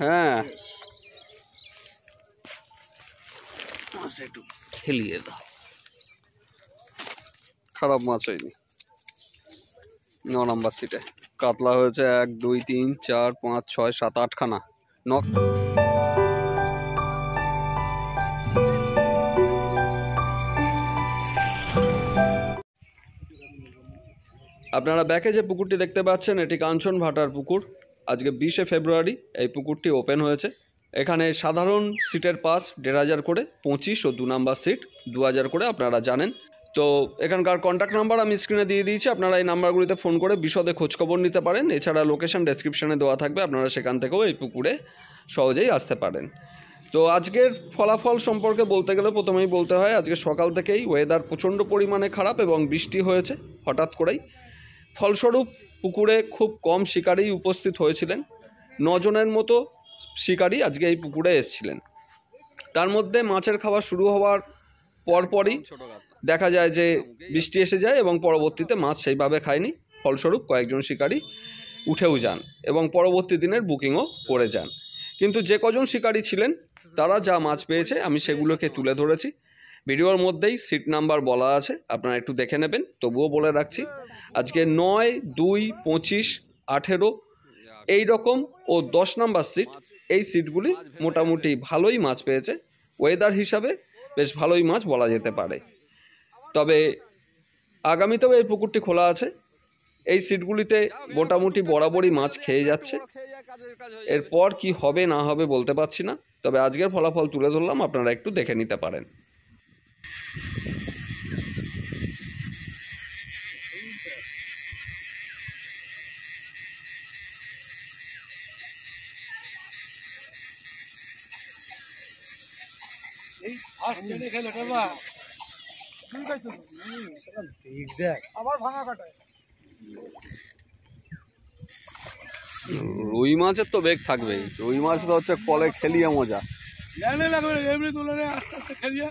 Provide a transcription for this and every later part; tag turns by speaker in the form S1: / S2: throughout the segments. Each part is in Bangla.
S1: হ্যাঁ, মাছটা একটু খেলিয়ে দাও। খারাপ মাছ হয়নি। 9 নম্বর সিটে কাতলা হয়েছে 1 2 3 4 5 6 7 8 খানা। আপনারা ব্যাকে যে পুকুরটি দেখতে পাচ্ছেন এটি কাঞ্চন ভাটার পুকুর। আজকে 20শে ফেব্রুয়ারি এই পুকুরটি ওপেন হয়েছে। এখানে সাধারণ সিটের পাস 1500 করে, 25 ও 2 নম্বর সিট 2000 করে আপনারা জানেন। তো এখানকার কন্ট্যাক্ট নাম্বার আমি স্ক্রিনে দিয়ে দিয়েছি, আপনারা এই নাম্বারগুলিতে ফোন করে বিশদে খোঁজখবর নিতে পারেন। এছাড়া লোকেশন ডেসক্রিপশনে দেওয়া থাকবে, আপনারা সেখান থেকেও এই পুকুরে সহজেই আসতে পারেন। তো আজকের ফলাফল সম্পর্কে বলতে গেলে প্রথমেই বলতে হয় আজকে সকাল থেকেই ওয়েদার প্রচণ্ড পরিমাণে খারাপ এবং বৃষ্টি হয়েছে হঠাৎ করেই। ফলস্বরূপ পুকুরে খুব কম শিকারী উপস্থিত হয়েছিলেন। 9 জনের মতো শিকারী আজকে এই পুকুরে এসেছিলেন। তার মধ্যে মাছের খাওয়া শুরু হওয়ার পরপরই দেখা যায় যে বৃষ্টি এসে যায় এবং পরবর্তীতে মাছ সেইভাবে খায়নি। ফলস্বরূপ কয়েকজন শিকারী উঠেও যান এবং পরবর্তী দিনের বুকিংও করে যান। কিন্তু যে কজন শিকারী ছিলেন তারা যা মাছ পেয়েছে আমি সেগুলোকে তুলে ধরেছি। ভিডিওর মধ্যেই সিট নাম্বার বলা আছে, আপনারা একটু দেখে নেবেন। তবুও বলে রাখছি আজকে 9 2 25 18 এই রকম ও 10 নম্বর সিট, এই সিটগুলি মোটামুটি ভালোই মাছ পেয়েছে। ওয়েদার হিসাবে বেশ ভালোই মাছ বলা যেতে পারে। তবে আগামীতেও এই পুকুরটি খোলা আছে। এই সিটগুলিতে মোটামুটি বরাবরই মাছ খেয়ে যাচ্ছে। এরপর কি হবে না হবে বলতে পারছি না, তবে আজকের ফলাফল তুলে ধরলাম, আপনারা একটু দেখে নিতে পারেন। রুই মাছের তো বেগ থাকবেই, রুই মাছ তো হচ্ছে কলে খেলিয়ে মজা।
S2: এমনি তুলে আস্তে আস্তে খেলিয়ে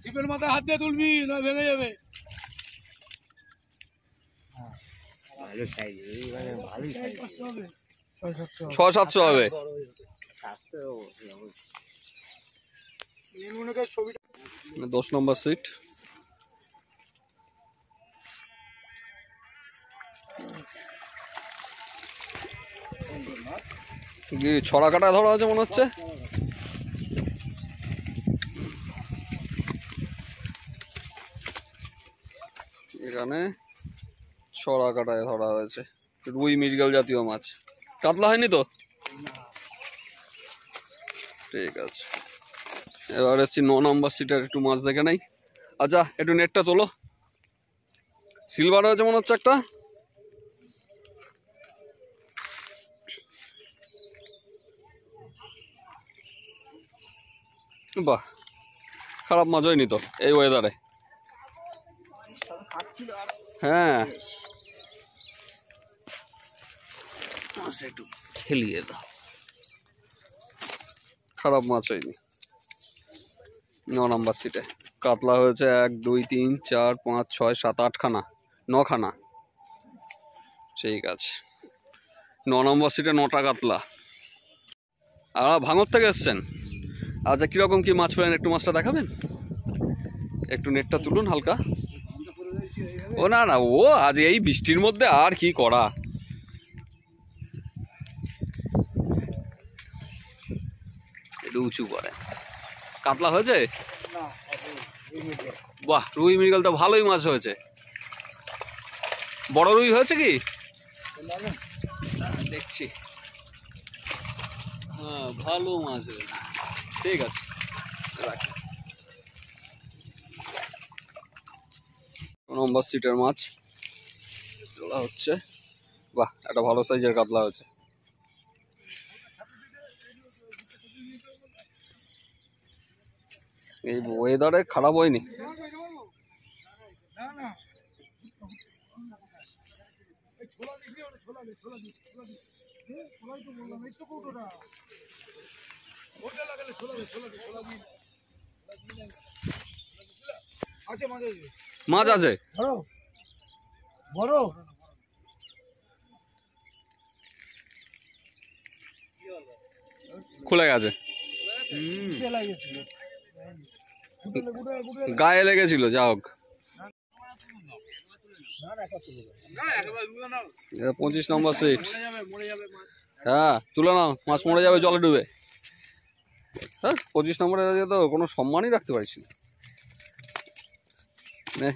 S2: চিপের মাথায় হাত দিয়ে তুলবি, না ভেঙে যাবে।
S1: 600-700 হবে। 10 নম্বর সিট। ছড়া কাটা ধরা আছে মনে হচ্ছে। এখানে ছড়া কাটায় ধরা হয়েছে রুই মৃগেল জাতীয় মাছ। কাতলা হয়নি তো? ঠিক আছে, এবার এসছি 9 নম্বর সিটের একটু মাছ দেখে নাই। আচ্ছা একটু নেটটা তোলো। সিলভার হয়েছে মনে হচ্ছে একটা। বাহ, খারাপ মাছ হয়নি তো এই ওয়েদারে। হ্যাঁ, মাছটা একটু খেলিয়ে দাও। খারাপ মাছ হয়নি। 9 নম্বর সিটে কাতলা হয়েছে 1 2 3 4 5 6 7 8 খানা, 9 খানা। ঠিক আছে, 9 নম্বর সিটে 9টা কাতলা। আর ভাঙর থেকে এসছেন। আচ্ছা কীরকম কি মাছ পেলেন একটু মাছটা দেখাবেন? একটু নেটটা তুলুন হালকা। ও না না, ও আজ এই বৃষ্টির মধ্যে আর কি করা। একটু উঁচু করে। কাতলা হয়েছে? বাহ, রুই মৃগেল তো ভালোই মাছ হয়েছে। বড় রুই হয়েছে কি দেখছি। হ্যাঁ ভালো মাছ হয়েছে। ঠিক আছে রাখি। নম্বর সিটের মাছ তোলা হচ্ছে। বাহ, একটা ভালো সাইজের কাতলা হয়েছে। এই ওয়েদারে খারাপ হয়নি। মাছ আছে
S2: বড়
S1: খুলে গেছে, গায়ে লেগেছিল, যা হোক। 25 নম্বর সিট। হ্যাঁ তুলে নাও, মাছ মরে যাবে জলে ডুবে। হ্যাঁ 25 নম্বরে তো কোনো সম্মানই রাখতে পারিস না। নে